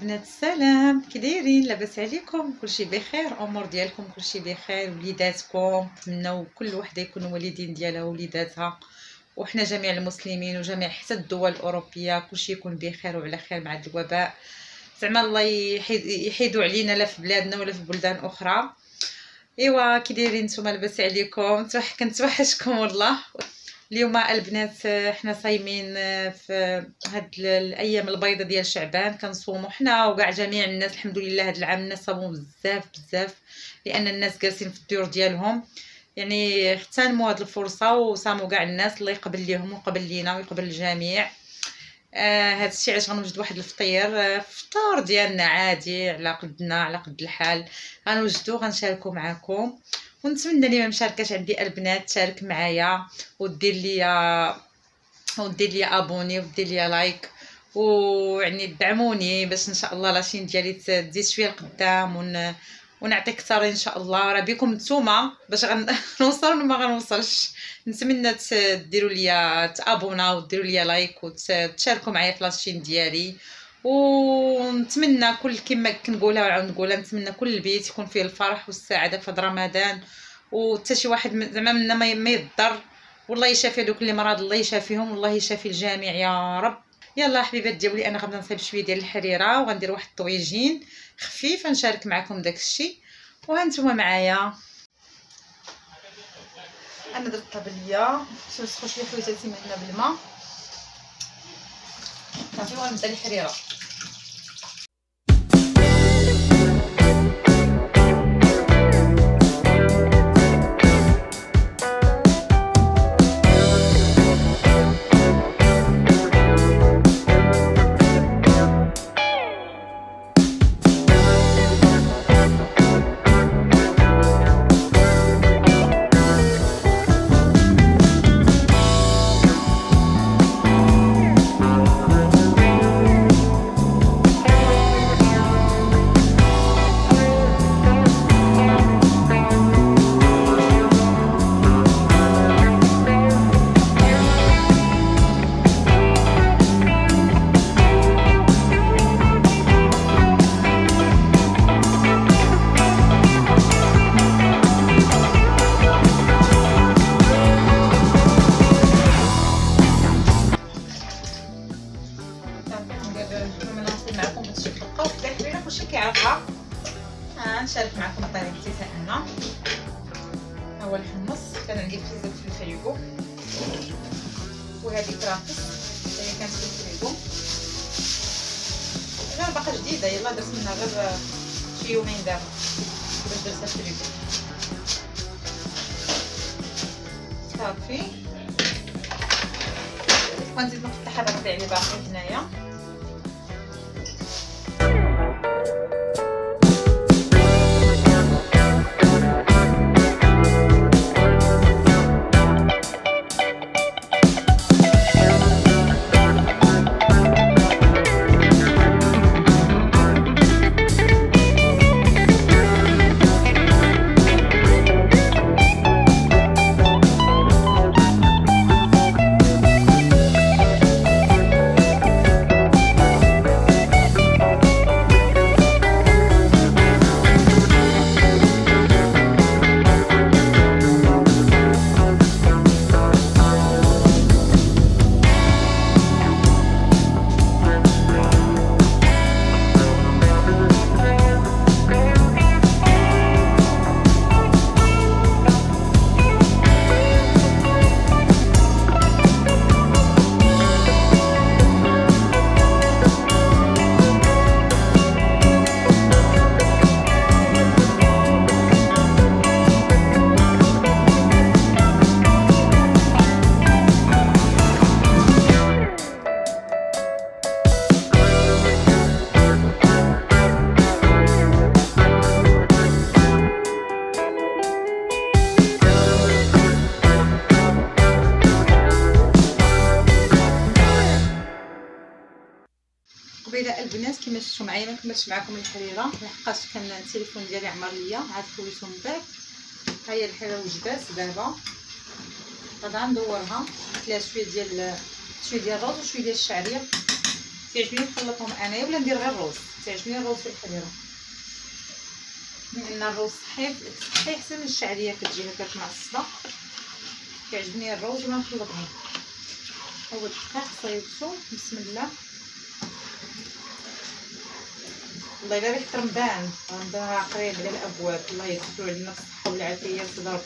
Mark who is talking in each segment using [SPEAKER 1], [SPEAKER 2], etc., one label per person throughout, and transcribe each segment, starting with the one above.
[SPEAKER 1] البنات السلام، كي دايرين؟ لاباس عليكم؟ كلشي بخير؟ امور ديالكم كلشي بخير؟ وليداتكم نتمنوا كل وحده يكونوا والدين ديالها ووليداتها، وحنا جميع المسلمين وجميع حتى الدول الاوروبيه كلشي يكون بخير وعلى خير مع هذا الوباء. زعما الله يحيدوا علينا لا في بلادنا ولا في بلدان اخرى. ايوا كي دايرين نتوما؟ لاباس عليكم؟ كنتوحشكم والله. اليوم البنات حنا صايمين في هاد الايام البيضه ديال شعبان، كنصوموا حنا وكاع جميع الناس. الحمد لله هاد العام الناس صاموا بزاف بزاف، لان الناس جالسين في الديور ديالهم، يعني اغتنموا هاد الفرصه وصاموا كاع الناس. الله يقبل ليهم ويقبل لينا ويقبل الجميع. هاد الشيء علاش غنوجد واحد الفطير، فطور ديالنا عادي على قدنا على قد الحال، غنوجدو غنشاركو معكم. ونتمنى اللي ما مشاركاش عندي البنات تشارك معايا ودير ليا ابوني ودير ليا لايك، ويعني دعموني باش ان شاء الله لاشين ديالي تزيد شويه لقدام ونعطي اكثر ان شاء الله. راه بكم نتوما باش غنوصل ولا ما غنوصلش. نتمنى ديروا ليا تابونا وديروا ليا لايك وتشاركوا معايا في لاشين ديالي. ونتمنى كل كما كنقولها ونعاود نقولها، نتمنى كل بيت يكون فيه الفرح والسعاده في هذا رمضان، وحتى شي واحد زعما منا ما يضر. والله يشافي دوك اللي مرض، الله يشافيهم والله يشافي الجميع يا رب. يلا حبيبات ديالي، انا غنبدا نصايب شويه ديال الحريره وغندير واحد الطويجين خفيف نشارك معكم داك الشيء، وهانتوما معايا. انا درت الطابليه نسخو شويه حويجاتي من هنا بالماء صافي، ونبدا الحريره. نشارك معكم طريقتي انا. اول حمص كان عندي في الفريغو، وهذه كرافس هي كانت في الفريغو غير باقا جديده، يلا درت منها غير شي يومين دابا باش درتها في الفريغو صافي. غنزيد نقطع حبه اللي باقي هنايا. قبيله البنات كما شفتوا معايا ما كملتش معكم الحريره لحقاش كان التليفون ديالي عمر ليا، عاد خويتو من بعد. ها هي الحريره وجدات دابا، غادي ندورها. درت لها شويه ديال الروز وشويه ديال الشعريه كيعجبني نخلطهم انايا ولا ندير غير الرز. تعجبني الرز في الحريره لان الرز صحي احسن من الشعريه كتجي هكا معصبه. كيعجبني الرز ولا نخلطهم. هو الدقيق صايبتو بسم الله. والله الا ريحه رمضان راه قريب على الابواب. الله يدخلوا علينا الصحه والعافيه صدر.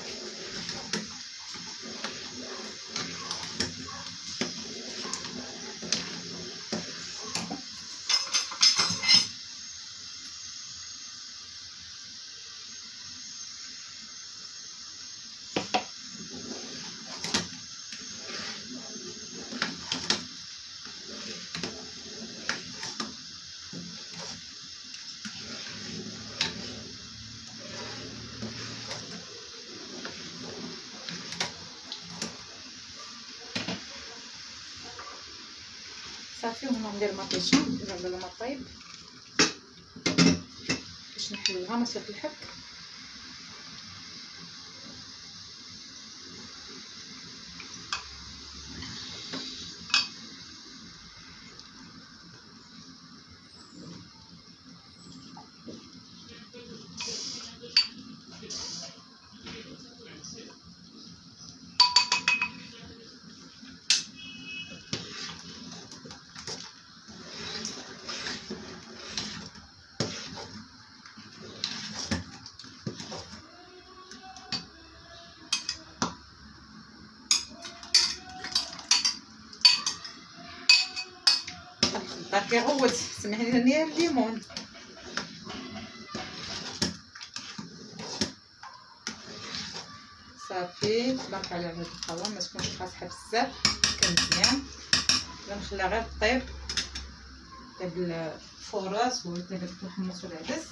[SPEAKER 1] صافي هنا ندير مطيشه قبل ما طيب باش نحلوها مصفى الحك. الخضار كيغوت سمحي لي ندير الليمون. صافي تبارك على هاد القوام ما تكونش قاصحه بزاف كان مزيان. غنخليها غير طيب بالفراس ولا بالحمص والعدس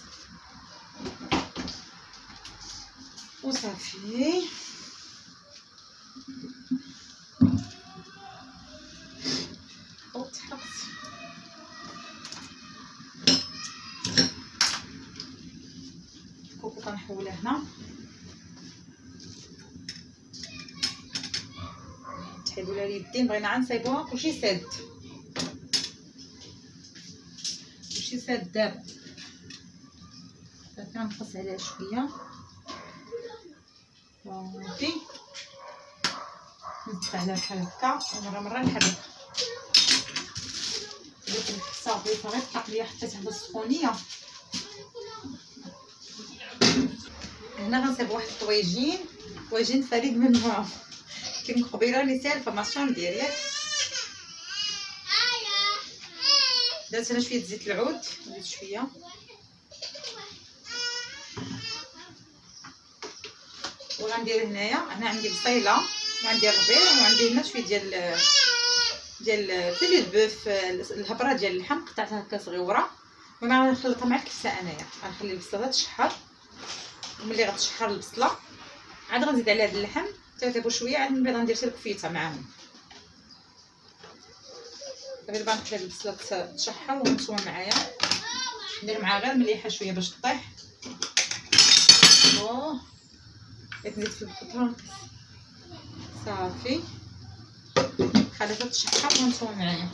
[SPEAKER 1] وصافي. تحرقت الكوكو كنحولها هنا. تحيدوا لها اليدين بغينا عا نصايبوها كلشي ساد كلشي ساد. دابا كنقص عليها شويه صافي نزيد عليها بحال هكا ومره نحرك. درت الحصه ضيفها غير التقليه حطيتها على السخونيه. هنا غنصايب واحد طويجين فريد من نوعه. كيما قبيله نسال فماشون ديال ياك. درت هنا شويه زيت العود نزيد شويه وغندير هنا عندي بصيله وعندي الربيع وعندي هنا شويه ديال فيلي البوف الهبره ديال اللحم قطعتها هكا صغيره. وما غنخلطها مع الكبسه انايا. غنخلي البصله تشحر وملي غتشحر البصله عاد غنزيد عليها هاد اللحم تطيبو شويه. عاد من بعد غندير حتى الكفيته معاهم. دابا نخلي البصله تشحر ونسوى معايا. ندير معاها غير مليحه شويه باش طيح. نزيد في البطاطس صافي خليتها تشحر ونسوى معايا.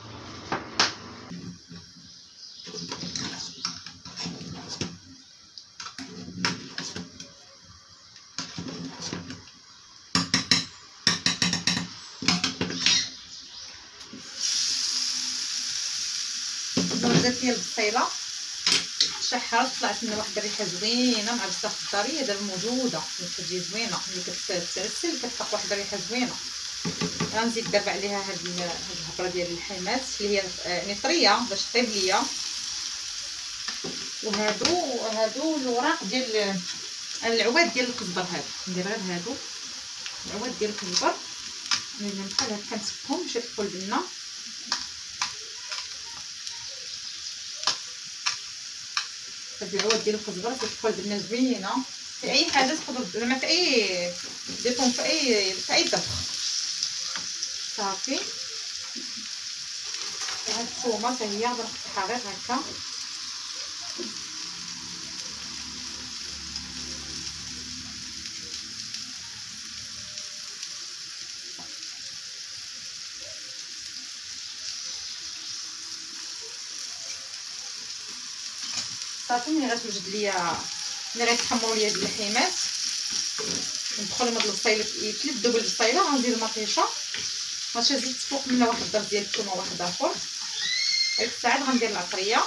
[SPEAKER 1] درت فيها البصيله شحرت طلعت منها واحد الريحه زوينه مع بزاف الخضاريه دابا موجوده كتجي زوينه. ملي كترسل كتطلق واحد الريحه زوينه. غنزيد دابا عليها هاد الهبره ديال اللحيمات اللي هي يعني طريه باش طيب ليا. وهادو الوراق ديال العواد ديال الكزبر. هادو ندير غير هادو العواد ديال الكزبر اللي بحال هكا نسكهم باش يطيبوا البنه. هاد العواد ديال الكزبر تيطيبوا البنه زوينه في اي حاجه تقدر زعما في اي ديرهم في اي طبخ. صافي هاد الثومه حتى هي غنقطعها غير هكا. صافي ملي غتوجد ليا ملي غيتحمروا ليا هاد اللحيمات ندخل هاد البصيله يتلدوا بالبصيله. غنزيد المطيشه، ماشي زيد فوق منها واحد الضرب ديال الثومه وواحد اخر. هاد الساعه غندير العطريه،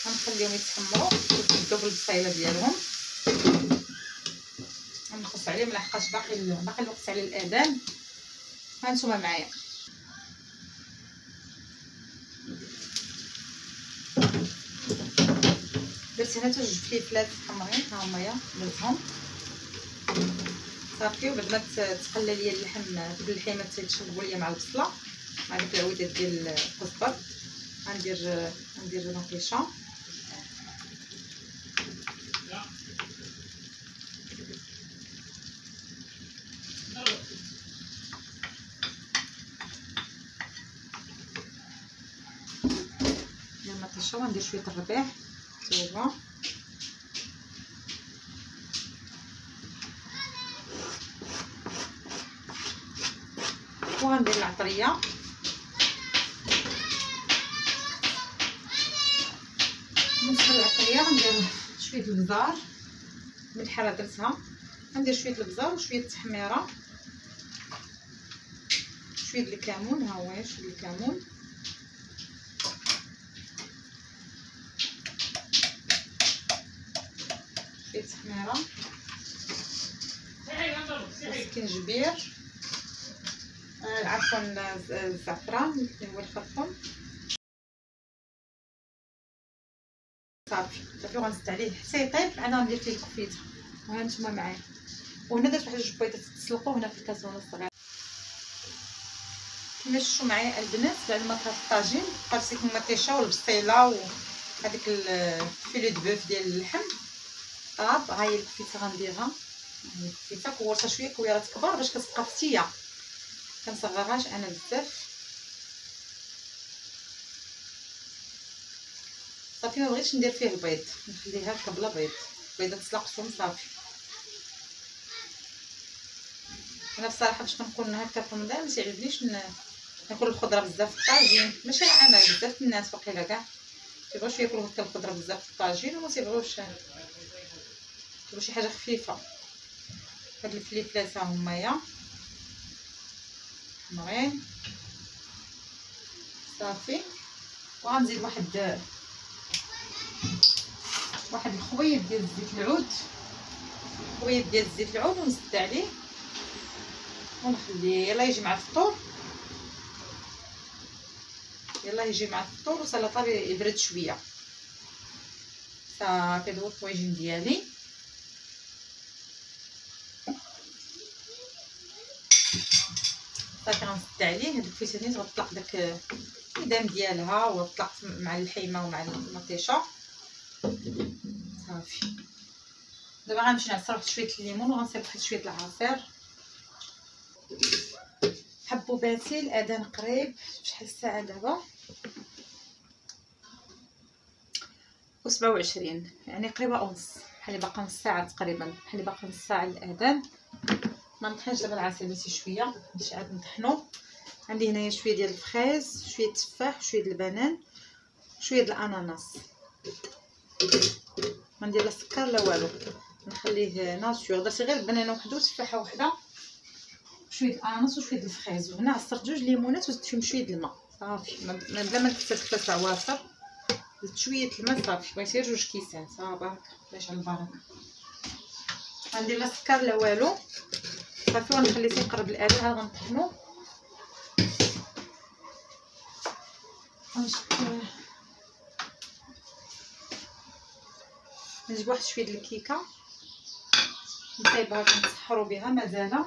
[SPEAKER 1] غنخليهم يتحمروا ويتبدوا بالبصيله ديالهم. غنقص عليهم لحقاش باقي الوقت على الاذان. هانتوما معايا درت هنا جوج فليفلات حمرين، ها هما يا درتهم صافي. وبعد ما تقلى ليا اللحم باللحيمه تيتشربوا ليا مع البصله مع ديك العويدات ديال الكزبر، غندير المطيشه. المطيشه وندير شويه الربيع حتى وغندير العطريه. بالنسبه للعطريه غندير شويه البزار، ملحه راه درتها. غندير شويه البزار وشويه التحميره، شويه الكمون، ها هو شويه الكمون، شويه التحميره، السكنجبير، عفوا الزعفران اللي هو الخرفون. صافي وغنزيد عليه حتى يطيب. انا غندير فيه الكفيته وها نتوما معايا. وهنا درت واحد جوج بيضات تسلقوا هنا في الكاسرونه الصغيره. كما شفتوا معايا البنات بعد ما طاب الطاجين بقات ديك المطيشه والبصيله وهذيك الفيلو دو بوف ديال اللحم طاب. ها هي الكفيته غنديرها، الكفيته كورتها شويه كويرات كبار باش كتبقى فتيه، كنصغرهاش انا بزاف. صافي ما بغيتش ندير فيه البيض، نخليها هكا بلا بيض، بيضه تسلقتهم صافي. انا بصراحه باش كنكون هكا في رمضان ما تيعجبنيش ناكل الخضره بزاف في الطاجين، ماشي انا بزاف الناس واقيلا كاع تيبغيوش ياكلوا هكا الخضره بزاف في الطاجين وما تيبغيوش شي حاجه خفيفه. هاد الفليفلات ها همايا حمرين صافي. وغنزيد واحد الخويط ديال زيت العود، ونزيد عليه ونخليه يلا يجي مع الفطور، وسلطه يبرد شويه. صافي هذا هو الطويجين ديالي. صافي غنزيد عليه هاد الكفيته نيت غتطلق داك الدم ديالها وطلقت مع اللحيمه ومع المطيشه صافي. دابا غنمشي نعصر واحد شويه الليمون وغنصيب واحد شويه العصير. حبوباتي الاذان قريب، شحال الساعه دابا؟ و27 يعني قريبه ونص، بحال باقا نص ساعه تقريبا، بحال باقا نص ساعه للاذان. ما نطحنش دابا العسل بس شويه باش عاد نطحنو. عندي هنايا شويه ديال الفريز، شويه التفاح، شويه ديال البنان، شويه ديال الاناناس. ما ندير لا سكر لا والو، نخليه ناتور. درت غير البنانه وحده وتفاحه وحده، شويه الاناناس وشويه ديال الفريز. وهنا عصرت جوج ليمونات وزدت فيهم شويه الماء صافي، بلا ما نكتر 3 عواصر. زدت شويه الماء صافي، بغيت غير جوج كيسان صافي باش على البركه. غندير لا سكر لا والو صافي، ونخليه تيقرب الاذان. عاد غنطحنو نجيب واحد شويه ديال الكيكه نطيبها كنتسحروا بها. مازال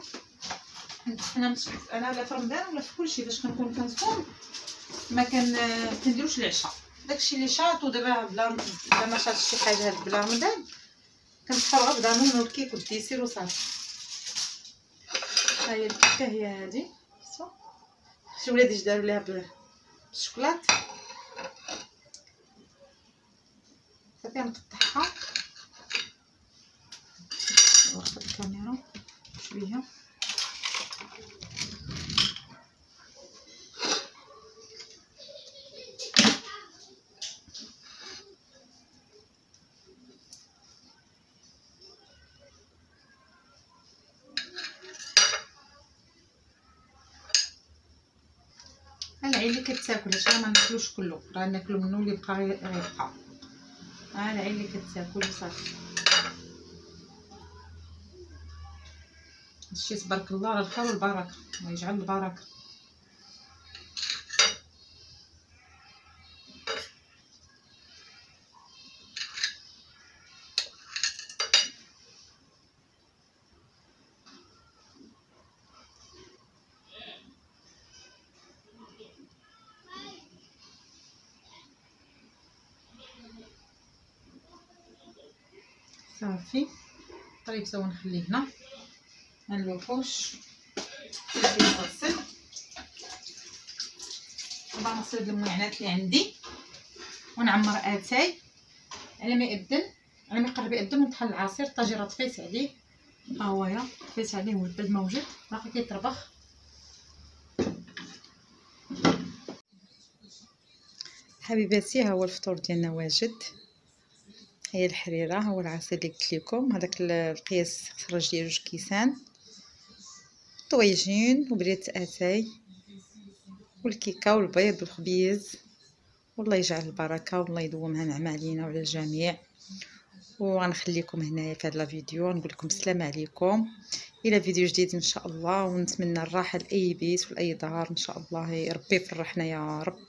[SPEAKER 1] انا لا في رمضان ولا في كلشي فاش كنكون كنصوم ما كنديروش العشاء، داكشي اللي شاط. ودابا بلا ما شاطش شي حاجه هاد بلا رمضان كنسحروا غير بدانون والكيك والديسير وصافي. ها هي الكيكه هي هادي، شتو ولادي اش داروا ليها بالشوكولات صافي. نقطعها ورقه الكاميرا شويه العين اللي كتاكل، هادشي ما ناكلوش كله، راه ناكلو منو اللي بقى غيبقى. العين اللي كتاكل وصافي. هادشي تبارك الله راه الخير والبركه، الله يجعل البركه. صافي طيب سوا نخليه هنا ما نلوحوش. نزيد نغسل دابا، نغسل هاد المعينات اللي عندي ونعمر اتاي على ما يأذن، على ما يقرب يأذن ونطحن العصير. الطاجيره طفيت عليه، ها هويا طفيت عليه والبرد موجود باقي كيطربخ. حبيباتي ها هو الفطور ديالنا واجد. هي الحريره، ها هو العصير اللي قلت لكم، هذاك القياس خرج ديال 2 كيسان، طويجين وبريت اتاي والكيكه والبيض والخبيز. والله يجعل البركه والله يدومها نعمه علينا وعلى الجميع. وغنخليكم هنايا في هذا الفيديو، نقول لكم السلام عليكم الى فيديو جديد ان شاء الله. ونتمنى الراحه لاي بيت ولاي دار ان شاء الله، ربي يفرحنا يا رب.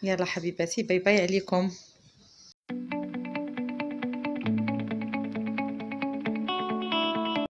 [SPEAKER 1] يلا حبيباتي، باي باي عليكم.